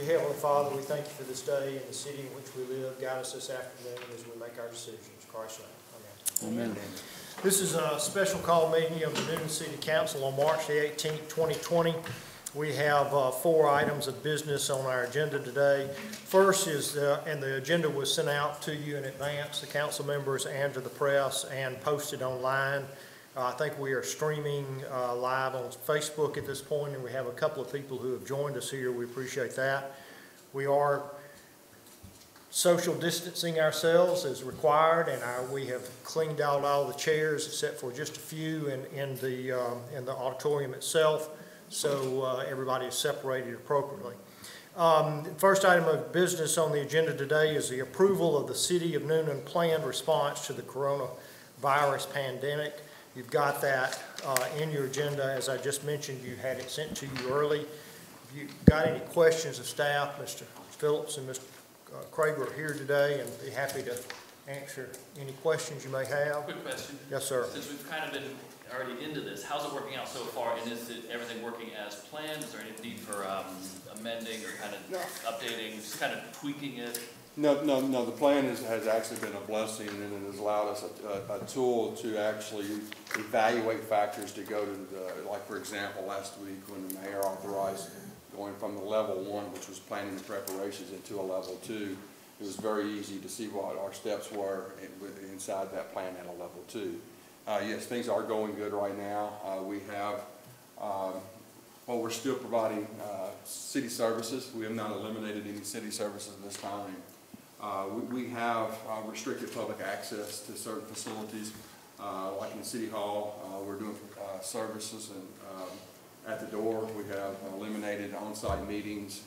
Dear Heavenly Father, we thank you for this day and the city in which we live. Guide us this afternoon as we make our decisions. In Christ's name, amen. Amen. This is a special call meeting of the Newnan City Council on March the 18th, 2020. We have 4 items of business on our agenda today. First is, and the agenda was sent out to you in advance, the council members and to the press, and posted online. I think we are streaming live on Facebook at this point, and we have a couple of people who have joined us here. We appreciate that. We are social distancing ourselves as required, and we have cleaned out all the chairs except for just a few in the auditorium itself, so everybody is separated appropriately. First item of business on the agenda today is the approval of the City of Newnan planned response to the coronavirus pandemic. You've got that in your agenda. As I just mentioned, you had it sent to you early. If you've got any questions of staff, Mr. Phillips and Mr. Krager are here today and be happy to answer any questions you may have. Quick question. Yes, sir. Since we've kind of been already into this, how's it working out so far? And is everything working as planned? Is there any need for amending or kind of updating, just kind of tweaking it? No. The plan has actually been a blessing, and it has allowed us a tool to actually evaluate factors to go to the, like for example, last week when the mayor authorized going from the level 1, which was planning and preparations, into a level 2. It was very easy to see what our steps were inside that plan at a level 2. Yes, things are going good right now. We have, well, we're still providing city services. We have not eliminated any city services at this time. We have restricted public access to certain facilities, like in City Hall. We're doing services and at the door. We have eliminated on-site meetings,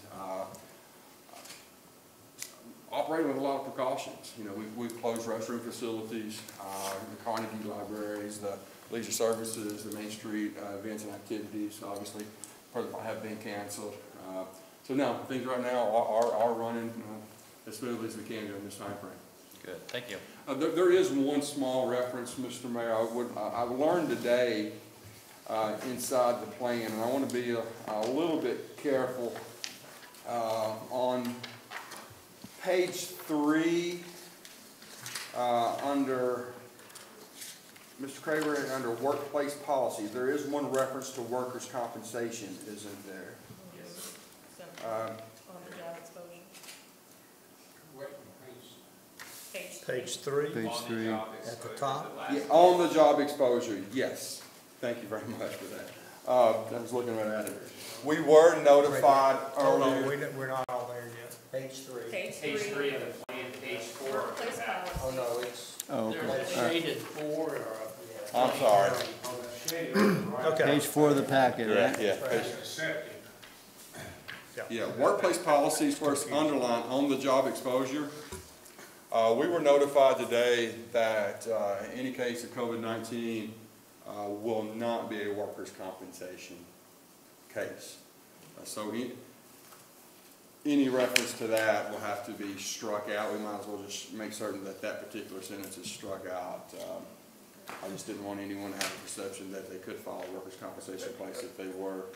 operating with a lot of precautions. You know, we've closed restroom facilities, the Carnegie libraries, the leisure services, the Main Street events and activities, obviously, have been canceled. So no, things right now are running as smoothly as we can during this time frame. Good, thank you. There is one small reference, Mr. Mayor. I learned today inside the plan, and I want to be a little bit careful on page 3 under Mr. Craver, under workplace policy. There is one reference to workers' compensation, isn't there? Yes. On the job exposure. Page 3. Page 3. At the top. Yeah, on the job exposure, yes. Thank you very much for that. I was looking right at it. We were notified earlier. We're not all there yet. Page 3. Page 3 of the plan, page 4. Workplace policy. Oh, no, it's... Oh, There's a shaded 4 or I'm sorry. Okay. page 4 of the packet, right? Yeah, workplace policies first underline on the job exposure. We were notified today that any case of COVID-19 will not be a workers' compensation case. So any reference to that will have to be struck out. We might as well just make certain that that particular sentence is struck out. I just didn't want anyone to have a perception that they could file a workers' compensation case if they were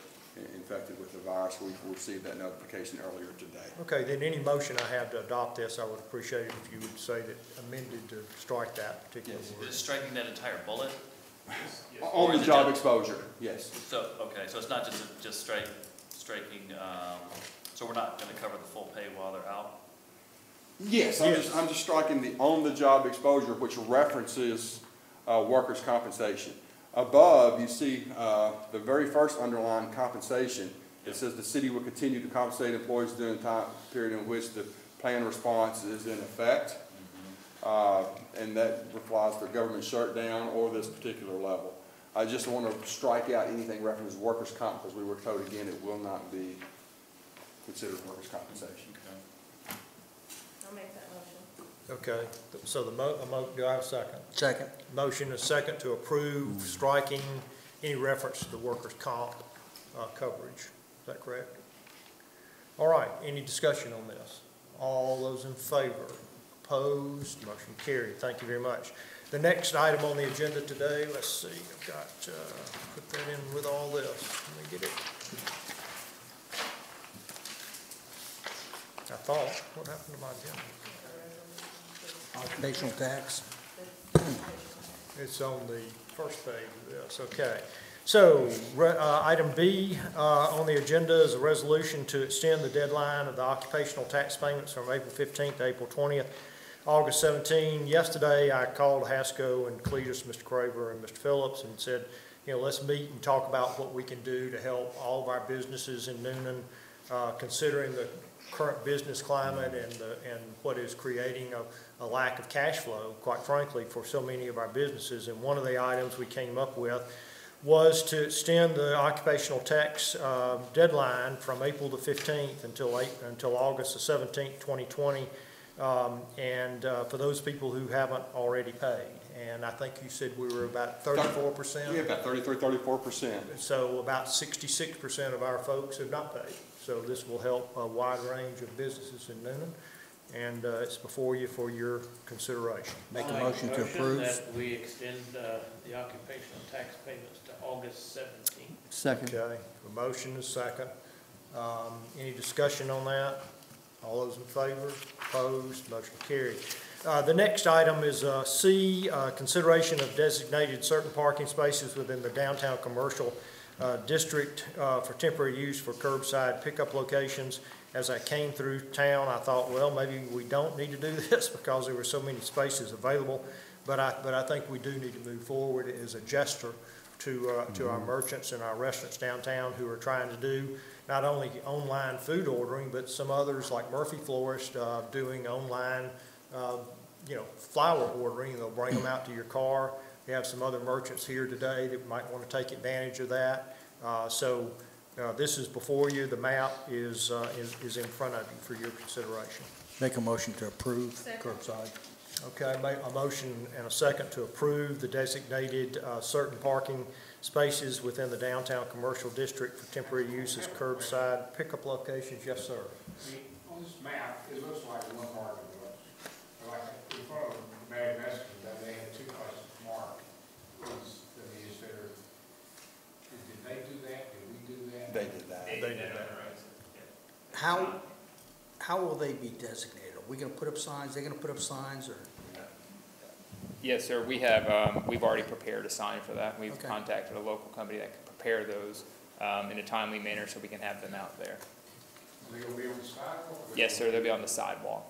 infected with the virus. We received that notification earlier today. Okay, then any motion I have to adopt this, I would appreciate it if you would say that amended to strike that particular word. Is striking that entire bullet? Yes. On the job exposure, yes. So, okay, so it's not just striking, so we're not going to cover the full pay while they're out? Yes, I'm just striking the on the job exposure, which references workers' compensation. Above, you see the very first underlined compensation. It says the city will continue to compensate employees during the time period in which the plan response is in effect. And that applies to government shutdown or this particular level. I just want to strike out anything referenced workers' comp, because we were told again it will not be considered workers' compensation. Okay. I'll make that motion. Okay, so do I have a second? Second. Motion is second to approve striking any reference to the workers' comp coverage. Is that correct? All right, any discussion on this? All those in favor? Opposed? Motion carried. Thank you very much. The next item on the agenda today, let's see, I've got put that in with all this. Let me get it. I thought, what happened to my agenda? Occupational tax. It's on the first page of this, okay. So, item B on the agenda is a resolution to extend the deadline of the occupational tax payments from April 15th to April 20th, August 17. Yesterday, I called Hasco and Cletus, Mr. Craver and Mr. Phillips, and said, let's meet and talk about what we can do to help all of our businesses in Newnan, considering the current business climate and what is creating a lack of cash flow, quite frankly, for so many of our businesses. And one of the items we came up with was to extend the occupational tax deadline from April the 15th until August the 17th, 2020, for those people who haven't already paid. And I think you said we were about 34%? Yeah, about 34%. So about 66% of our folks have not paid. So this will help a wide range of businesses in Newnan, and it's before you for your consideration. Make a motion to approve. That we extend the occupational tax payments to August 17th. Second. Okay, a motion is second. Any discussion on that? All those in favor? Opposed? Motion carried. The next item is C, consideration of designated certain parking spaces within the downtown commercial district for temporary use for curbside pickup locations. As I came through town, I thought, well, maybe we don't need to do this because there were so many spaces available, but I think we do need to move forward as a gesture to our merchants and our restaurants downtown who are trying to do not only online food ordering, but some others like Murphy Florist doing online flower ordering. They'll bring them out to your car. We have some other merchants here today that might want to take advantage of that. This is before you. The map is in front of you for your consideration. Make a motion to approve Second. curbside. Okay, a motion and a second to approve the designated certain parking spaces within the downtown commercial district for temporary use as curbside pickup locations. Yes, sir. On this map, it looks like one market was, like in front of Mary Mexican, that they had two places marked. Did they do that? Did we do that? They did that. They did that. How will they be designated? Are we gonna put up signs? They're gonna put up signs, or? Yes, sir. We have, we've already prepared a sign for that. We've Okay. contacted a local company that can prepare those in a timely manner so we can have them out there. Are they gonna be on the sidewalk? Yes, sir. They'll be on the sidewalk.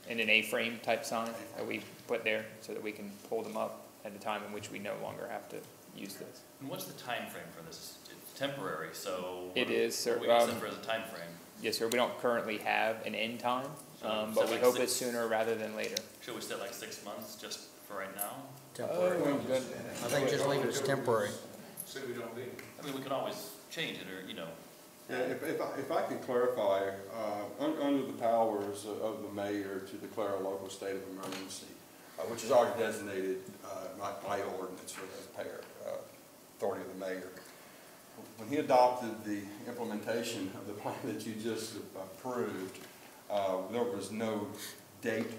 In an A-frame type sign that we put there so that we can pull them up at a time in which we no longer have to use this. And what's the time frame for this? It's temporary, so. It is, sir. What do we use it for as a time frame? Yes, sir. We don't currently have an end time, So but we like hope six- it's sooner rather than later. Should we set like 6 months just for right now? Temporary. I think just leave it as temporary. Say we don't need it. I mean, we can always change it, or, Yeah, if I can clarify, under the powers of the mayor to declare a local state of emergency, which is already designated by ordinance for the authority of the mayor. When he adopted the implementation of the plan that you just approved, there was no date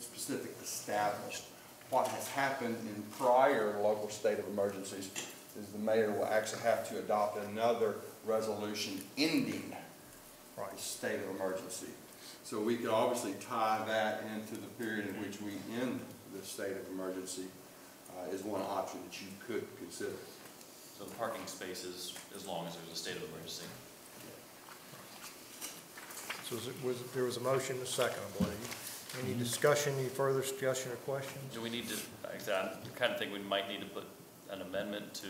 specific established. What has happened in prior local state of emergencies is the mayor will actually have to adopt another resolution ending the state of emergency. So we could obviously tie that into the period in which we end the state of emergency is one option that you could consider. so the parking spaces, as long as there's a state of emergency. So there was a motion and a second, I believe. Any discussion, any further discussion or questions? Do we need to, like I kind of think we might need to put an amendment to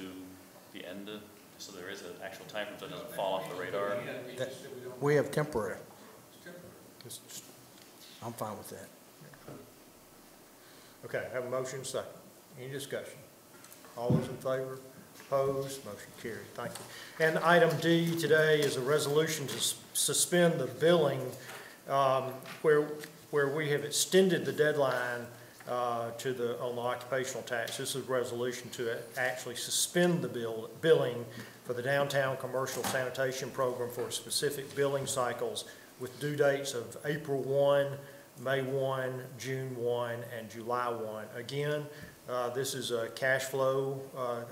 the end of, so there is an actual time frame, so it doesn't fall off the radar. We have temporary. It's just- I'm fine with that. Okay, I have a motion and a second. Any discussion? All those in favor? Opposed? Motion carried. Thank you. And item D today is a resolution to suspend the billing where we have extended the deadline on the occupational tax. This is a resolution to actually suspend the billing for the downtown commercial sanitation program for specific billing cycles with due dates of April 1, May 1, June 1, and July 1. Again, this is a cash flow,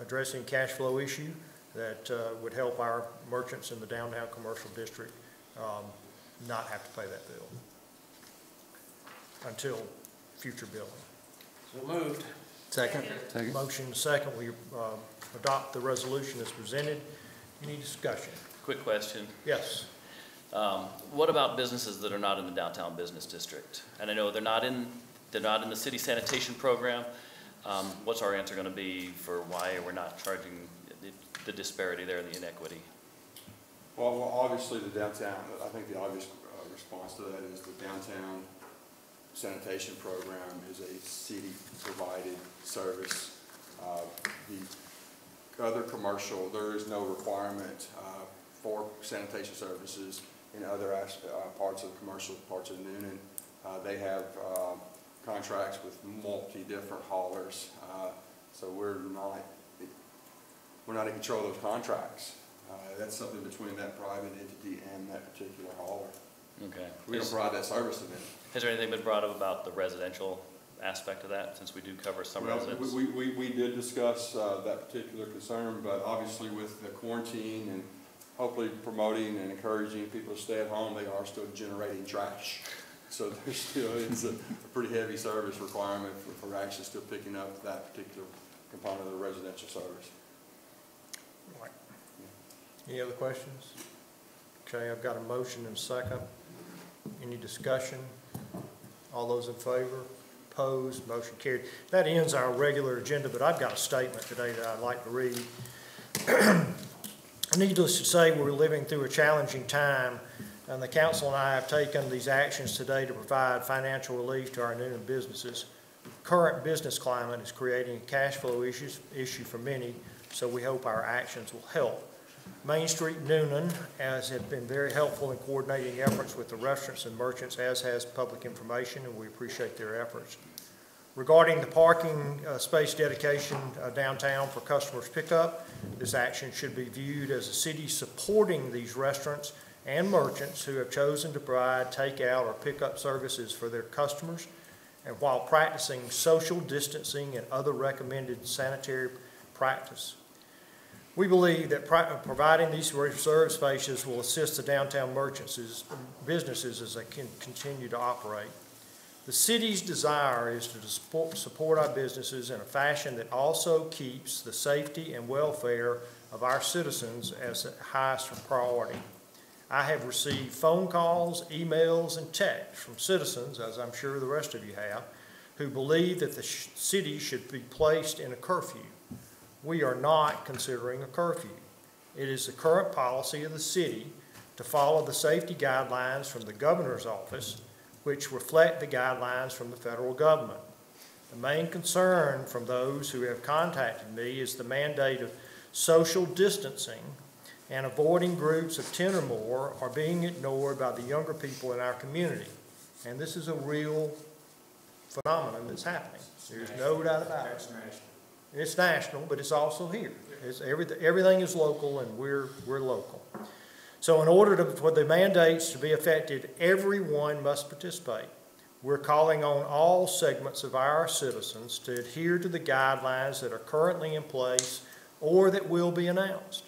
addressing cash flow issue that would help our merchants in the downtown commercial district not have to pay that bill until future billing. So moved. Second? Motion second, we adopt the resolution as presented. Any discussion? Quick question. Yes. What about businesses that are not in the downtown business district? And I know they're not in the city sanitation program. What's our answer going to be for why we're not charging the disparity there, the inequity? Well, obviously the downtown, I think the obvious response to that is the downtown sanitation program is a city-provided service. The other commercial, there is no requirement for sanitation services in other parts of commercial parts of Newnan. They have contracts with different haulers, so we're not in control of those contracts. That's something between that private entity and that particular hauler. Okay. We don't provide that service to them. Has there anything been brought up about the residential aspect of that, since we do cover some residents? We did discuss that particular concern, but obviously with the quarantine and hopefully promoting and encouraging people to stay at home, they are still generating trash. So there still is a pretty heavy service requirement for actually still picking up that particular component of the residential service. Right. Any other questions? Okay, I've got a motion and a second. Any discussion? All those in favor? Opposed? Motion carried. That ends our regular agenda, but I've got a statement today that I'd like to read. Needless to say, we're living through a challenging time, and the council and I have taken these actions today to provide financial relief to our Newnan businesses. Current business climate is creating a cash flow issue for many, so we hope our actions will help. Main Street Newnan has been very helpful in coordinating efforts with the restaurants and merchants, as has Public Information, and we appreciate their efforts. Regarding the parking space dedication downtown for customers pickup, this action should be viewed as a city supporting these restaurants and merchants who have chosen to provide takeout or pickup services for their customers, and while practicing social distancing and other recommended sanitary practice. We believe that providing these reserved spaces will assist the downtown merchants' businesses as they can continue to operate. The city's desire is to support our businesses in a fashion that also keeps the safety and welfare of our citizens as the highest priority. I have received phone calls, emails, and texts from citizens, as I'm sure the rest of you have, who believe that the city should be placed in a curfew. We are not considering a curfew. It is the current policy of the city to follow the safety guidelines from the governor's office, which reflect the guidelines from the federal government. The main concern from those who have contacted me is the mandate of social distancing and avoiding groups of 10 or more are being ignored by the younger people in our community. And this is a real phenomenon that's happening. There's no doubt about it. It's national, but it's also here. Everything is local, and we're local. So in order for the mandates to be effective, everyone must participate. We're calling on all segments of our citizens to adhere to the guidelines that are currently in place or that will be announced.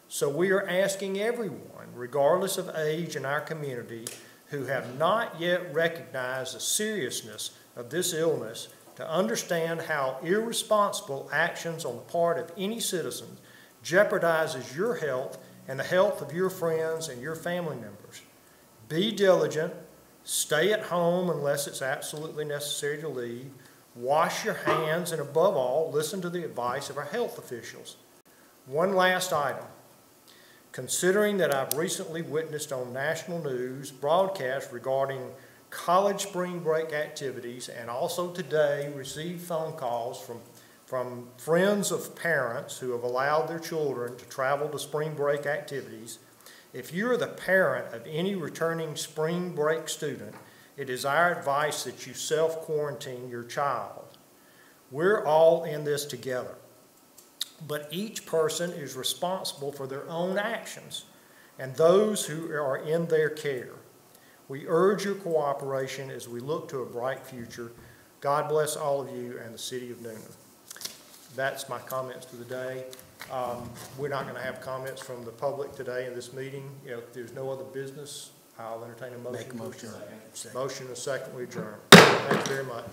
So we are asking everyone, regardless of age in our community, who have not yet recognized the seriousness of this illness to understand how irresponsible actions on the part of any citizen jeopardizes your health and the health of your friends and your family members. Be diligent, stay at home unless it's absolutely necessary to leave, wash your hands, and above all, listen to the advice of our health officials. One last item. Considering that I've recently witnessed on national news broadcasts regarding college spring break activities, and also today received phone calls from friends of parents who have allowed their children to travel to spring break activities, if you're the parent of any returning spring break student, it is our advice that you self-quarantine your child. We're all in this together, but each person is responsible for their own actions and those who are in their care. We urge your cooperation as we look to a bright future. God bless all of you and the city of Newnan. That's my comments for the day. We're not gonna have comments from the public today in this meeting. If there's no other business, I'll entertain a motion. Make a motion. Motion and a second, we adjourn. Thank you very much.